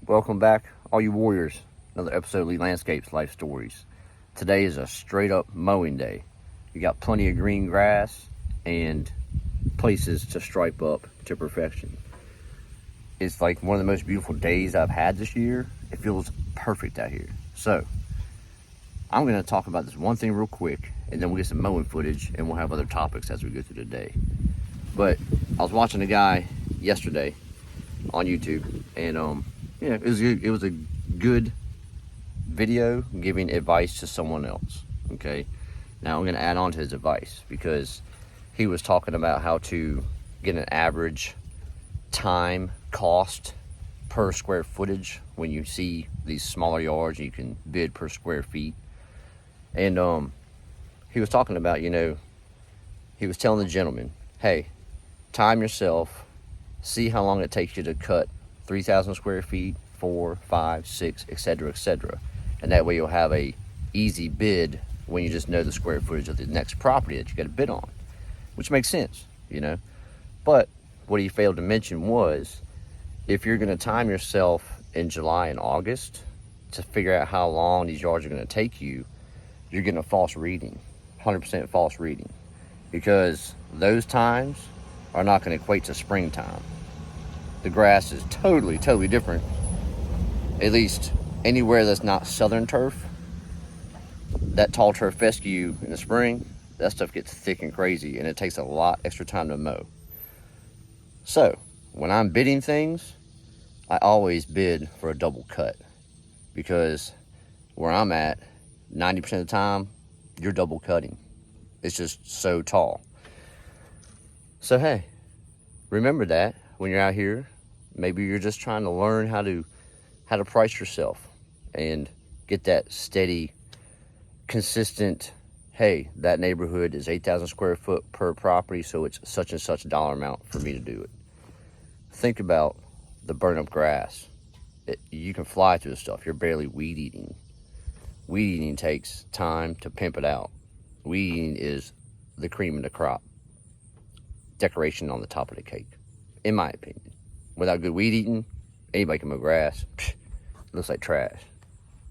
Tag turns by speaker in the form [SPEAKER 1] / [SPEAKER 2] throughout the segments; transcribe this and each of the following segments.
[SPEAKER 1] Welcome back, all you warriors. Another episode of Lee Landscapes Life Stories. Today is a straight up mowing day. You got plenty of green grass and places to stripe up to perfection. It's like one of the most beautiful days I've had this year. It feels perfect out here. So I'm going to talk about this one thing real quick, and then we'll get some mowing footage, and we'll have other topics as we go through the day. But I was watching a guy yesterday on YouTube, and it was a good video giving advice to someone else. Okay, now I'm going to add on to his advice because he was talking about how to get an average time cost per square footage when you see these smaller yards. You can bid per square feet, and he was talking about, he was telling the gentleman, hey, time yourself, see how long it takes you to cut 3,000 square feet, 4, 5, 6, etc., and that way you'll have a easy bid when you just know the square footage of the next property that you got to bid on, which makes sense, But what he failed to mention was, if you're going to time yourself in July and August to figure out how long these yards are going to take you, you're getting a false reading, 100% false reading, because those times are not going to equate to springtime. The grass is totally different, at least anywhere that's not southern turf. That tall turf fescue in the spring, that stuff gets thick and crazy, and it takes a lot extra time to mow. So when I'm bidding things, I always bid for a double cut, because where I'm at, 90% of the time, you're double cutting. It's just so tall. So hey, remember that when you're out here. Maybe you're just trying to learn how to price yourself and get that steady, consistent, hey, that neighborhood is 8,000 square foot per property, so it's such and such dollar amount for me to do it. Think about the burn up grass. You can fly through the stuff. You're barely weed eating. Weed eating takes time to pimp it out. Weed eating is the cream of the crop. Decoration on the top of the cake, in my opinion. Without good weed eating, anybody can mow grass. Psh, looks like trash.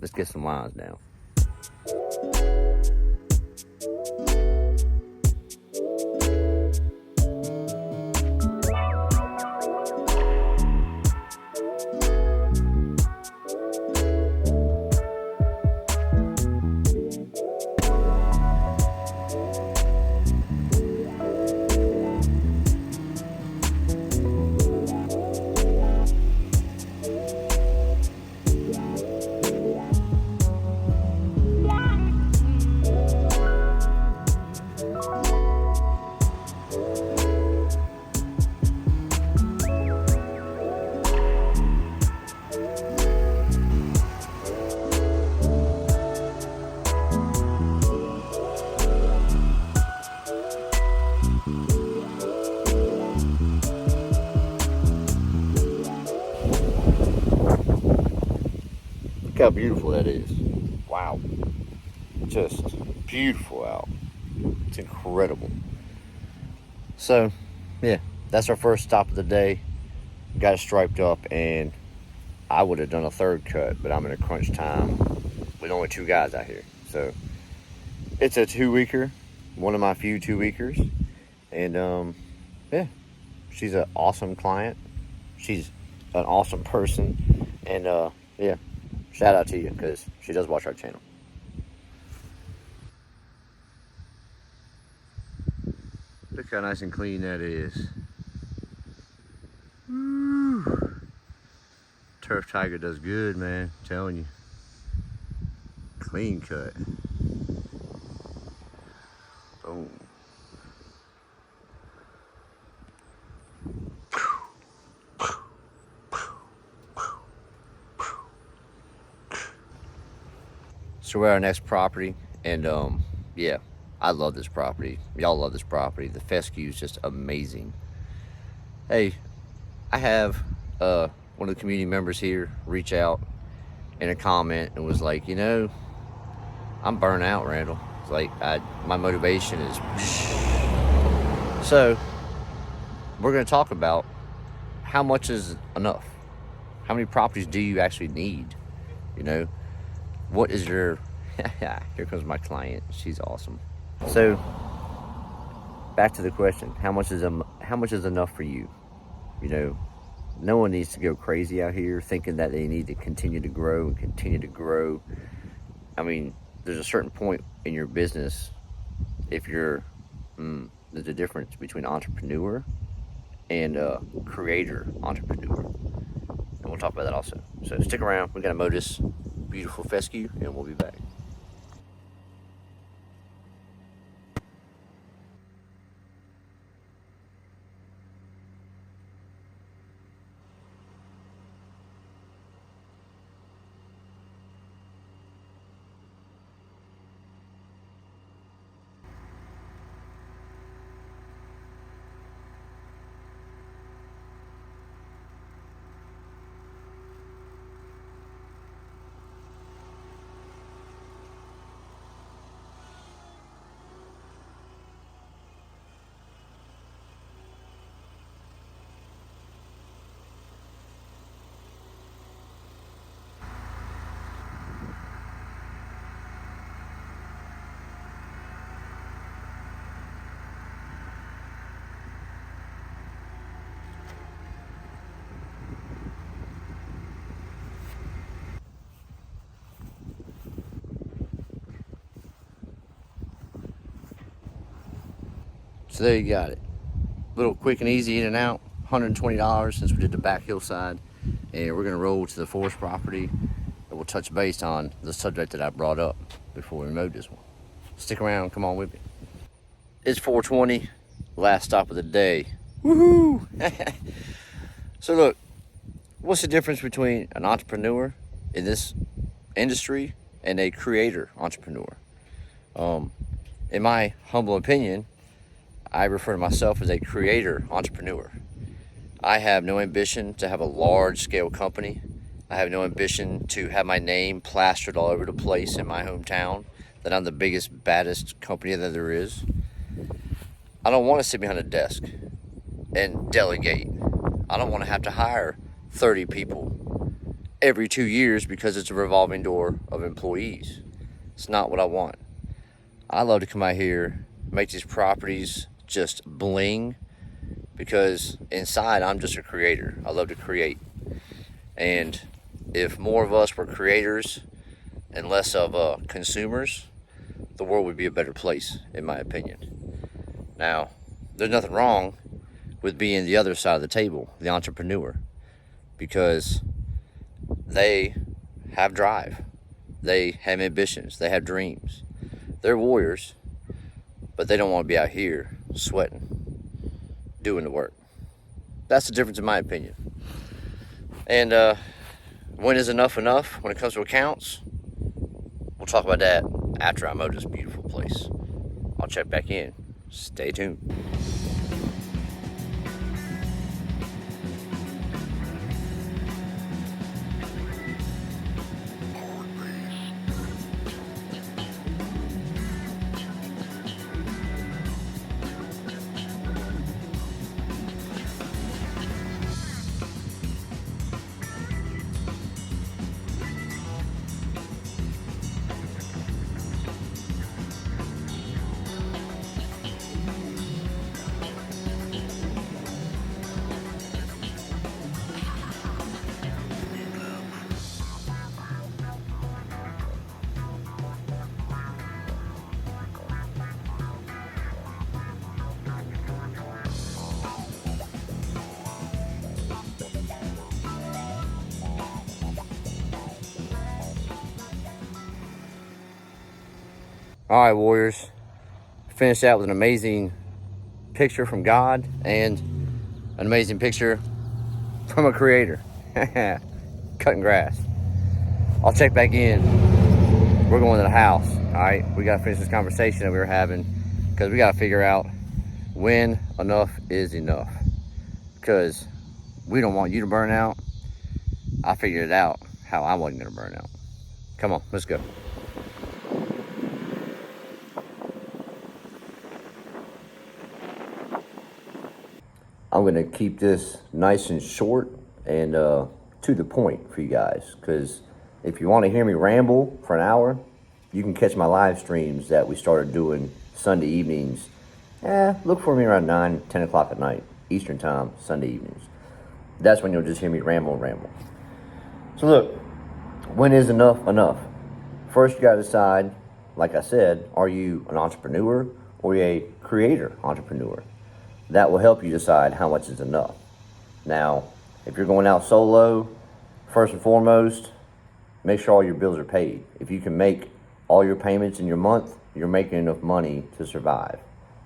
[SPEAKER 1] Let's get some lines now. Look how beautiful that is. Wow. Just beautiful out. It's incredible. So, yeah, that's our first stop of the day. Got it striped up, and I would have done a third cut, but I'm in a crunch time with only 2 guys out here. So, it's a 2-weeker, one of my few 2-weekers. And, yeah, she's an awesome client. She's an awesome person. And, yeah. Shout out to you, because she does watch our channel. Look how nice and clean that is. Woo. Turf Tiger does good, man. I'm telling you. Clean cut. Boom. So we're at our next property, and yeah, I love this property. Y'all love this property. The fescue is just amazing. Hey, I have one of the community members here reach out in a comment and was like, I'm burnt out, Randall. It's like my motivation is. So we're going to talk about how much is enough. How many properties do you actually need? You know, what is your, here comes my client. She's awesome. So back to the question, how much is enough for you? You know, no one needs to go crazy out here thinking that they need to continue to grow and continue to grow. I mean, there's a certain point in your business, if you're, there's a difference between entrepreneur and creator entrepreneur. And we'll talk about that also. So stick around, we're gonna mow this beautiful fescue and we'll be back. So there you got it. Little quick and easy in and out, $120 since we did the back hillside. And we're gonna roll to the forest property and we'll touch base on the subject that I brought up before we mowed this one. Stick around, come on with me. It's 4:20, last stop of the day. Woohoo! So look, what's the difference between an entrepreneur in this industry and a creator entrepreneur? In my humble opinion, I refer to myself as a creator entrepreneur. I have no ambition to have a large scale company. I have no ambition to have my name plastered all over the place in my hometown, that I'm the biggest, baddest company that there is. I don't want to sit behind a desk and delegate. I don't want to have to hire 30 people every 2 years because it's a revolving door of employees. It's not what I want. I love to come out here, make these properties just bling, because inside I'm just a creator. I love to create. And if more of us were creators and less of consumers, the world would be a better place, in my opinion. Now, there's nothing wrong with being the other side of the table, the entrepreneur, because they have drive, they have ambitions, they have dreams. They're warriors, but they don't want to be out here sweating, doing the work. That's the difference in my opinion. And when is enough when it comes to accounts? We'll talk about that after I mow this beautiful place. I'll check back in. Stay tuned. All right, warriors. Finished out with an amazing picture from God and an amazing picture from a creator. Cutting grass. I'll check back in. We're going to the house. All right, we got to finish this conversation that we were having, because we got to figure out when enough is enough, because we don't want you to burn out. I figured it out how I wasn't going to burn out. Come on, let's go. I'm gonna keep this nice and short and to to the point for you guys, because if you want to hear me ramble for an hour, you can catch my live streams that we started doing Sunday evenings. Look for me around 9, 10 o'clock at night, Eastern time, Sunday evenings. That's when you'll just hear me ramble. So look, when is enough enough? First, you got to decide, like I said, are you an entrepreneur or are you a creator entrepreneur? That will help you decide how much is enough. Now, if you're going out solo, first and foremost, make sure all your bills are paid. If you can make all your payments in your month, you're making enough money to survive.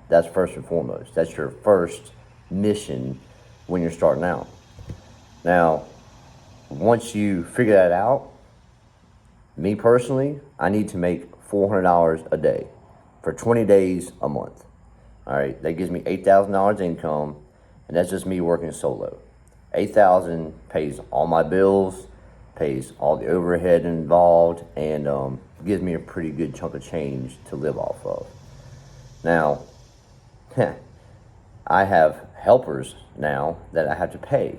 [SPEAKER 1] That's first and foremost. That's your first mission when you're starting out. Now, once you figure that out, me personally, I need to make $400 a day for 20 days a month. All right, that gives me $8,000 income, and that's just me working solo. $8,000 pays all my bills, pays all the overhead involved, and gives me a pretty good chunk of change to live off of. Now, I have helpers now that I have to pay.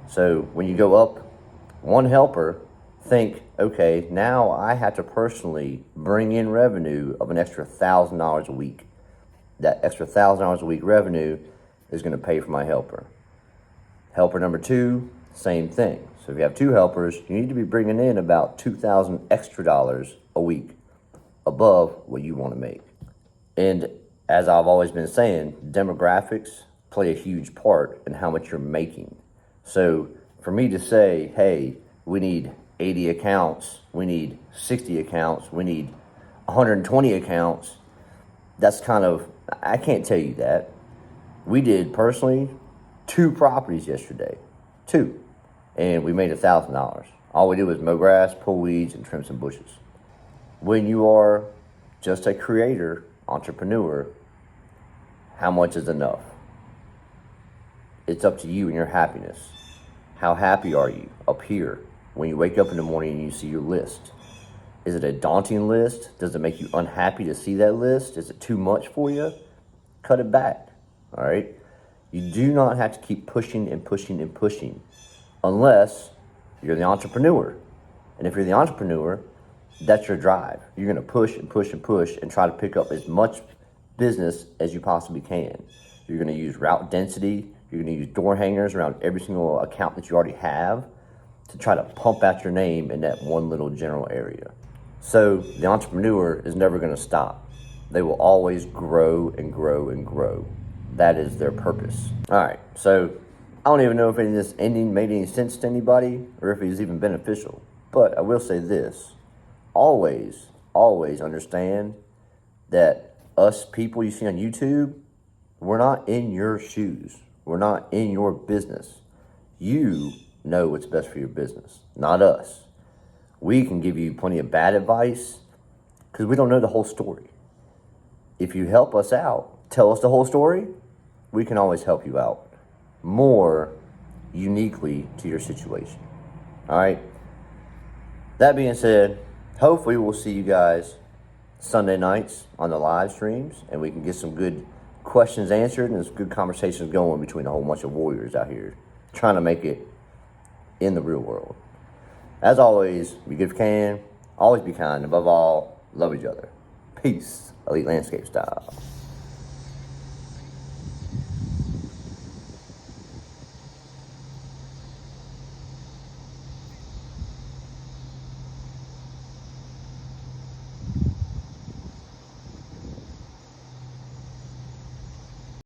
[SPEAKER 1] So when you go up one helper, think, okay, now I have to personally bring in revenue of an extra $1,000 a week. That extra $1,000 a week revenue is going to pay for my helper. Helper number 2, same thing. So if you have 2 helpers, you need to be bringing in about $2,000 extra dollars a week above what you want to make. And as I've always been saying, demographics play a huge part in how much you're making. So for me to say, hey, we need 80 accounts, we need 60 accounts, we need 120 accounts, that's kind of, I can't tell you that. We did personally 2 properties yesterday, 2, and we made $1,000. All we did was mow grass, pull weeds, and trim some bushes. When you are just a creator, entrepreneur, how much is enough? It's up to you and your happiness. How happy are you up here when you wake up in the morning and you see your list? Is it a daunting list? Does it make you unhappy to see that list? Is it too much for you? Cut it back, all right? You do not have to keep pushing and pushing and pushing unless you're the entrepreneur. And if you're the entrepreneur, that's your drive. You're going to push and push and push and try to pick up as much business as you possibly can. You're going to use route density. You're going to use door hangers around every single account that you already have to try to pump out your name in that one little general area. So the entrepreneur is never going to stop. They will always grow and grow and grow. That is their purpose. All right, so I don't even know if any of this ending made any sense to anybody or if it was even beneficial. But I will say this. Always understand that us people you see on YouTube, we're not in your shoes. We're not in your business. You know what's best for your business, not us. We can give you plenty of bad advice because we don't know the whole story. If you help us out, tell us the whole story, we can always help you out more uniquely to your situation. All right? That being said, hopefully we'll see you guys Sunday nights on the live streams and we can get some good questions answered and some good conversations going between a whole bunch of warriors out here trying to make it in the real world. As always, be good if you can, always be kind, above all, love each other. Peace, Elite Landscape style.